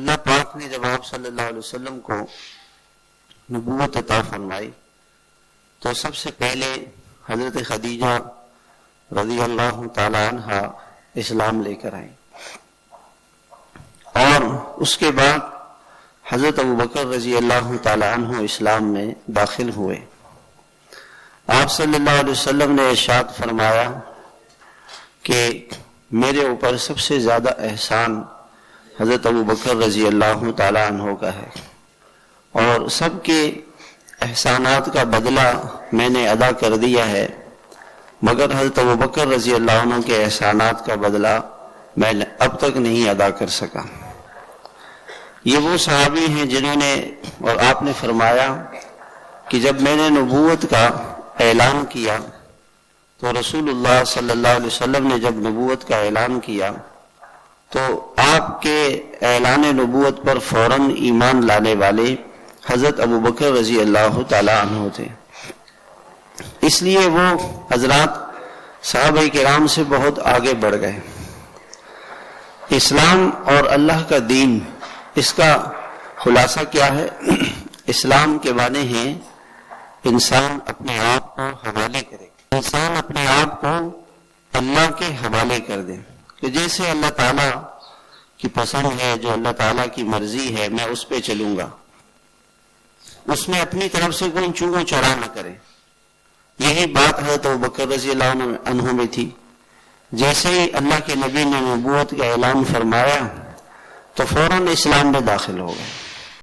اللہ پاک نے جب آپ صلی اللہ علیہ وسلم کو نبوت عطا فرمائی تو سب سے پہلے حضرت خدیجہ رضی اللہ تعالی عنہ اسلام لے کر آئیں، اور اس کے بعد حضرت ابوبکر رضی اللہ تعالی عنہ اسلام میں داخل ہوئے۔ آپ صلی اللہ علیہ وسلم نے ارشاد فرمایا کہ میرے اوپر سب سے زیادہ احسان حضرت ابوبکر رضی اللہ تعالی عنہ کا ہے، اور سب کے احسانات کا بدلہ میں نے ادا کر دیا ہے، مگر حضرت ابوبکر رضی اللہ عنہ کے احسانات کا بدلہ میں اب تک نہیں ادا کر سکا۔ یہ وہ صحابی ہیں جنہوں نے، اور آپ نے فرمایا کہ جب میں نے نبوت کا اعلان کیا تو رسول اللہ صلی اللہ علیہ وسلم نے جب نبوت کا اعلان کیا تو آپ کے اعلان نبوت پر فوراً ایمان لانے والے حضرت ابوبکر رضی اللہ تعالی عنہ تھے۔ اس لیے وہ حضرات صحابہ کرام سے بہت آگے بڑھ گئے۔ اسلام اور اللہ کا دین، اس کا خلاصہ کیا ہے؟ اسلام کے معنی ہیں انسان اپنے آپ کو حوالے کرے، انسان اپنے آپ کو اللہ کے حوالے کر دے کہ جیسے اللہ تعالیٰ کی پسند ہے، جو اللہ تعالیٰ کی مرضی ہے، میں اس پہ چلوں گا، اس میں اپنی طرف سے کوئی چونگو چرا نہ کرے۔ یہی بات حضرت ابوبکر رضی اللہ عنہ میں تھی۔ جیسے ہی اللہ کے نبی نے نبوت کا اعلان فرمایا تو فوراً اسلام میں داخل ہو گئے۔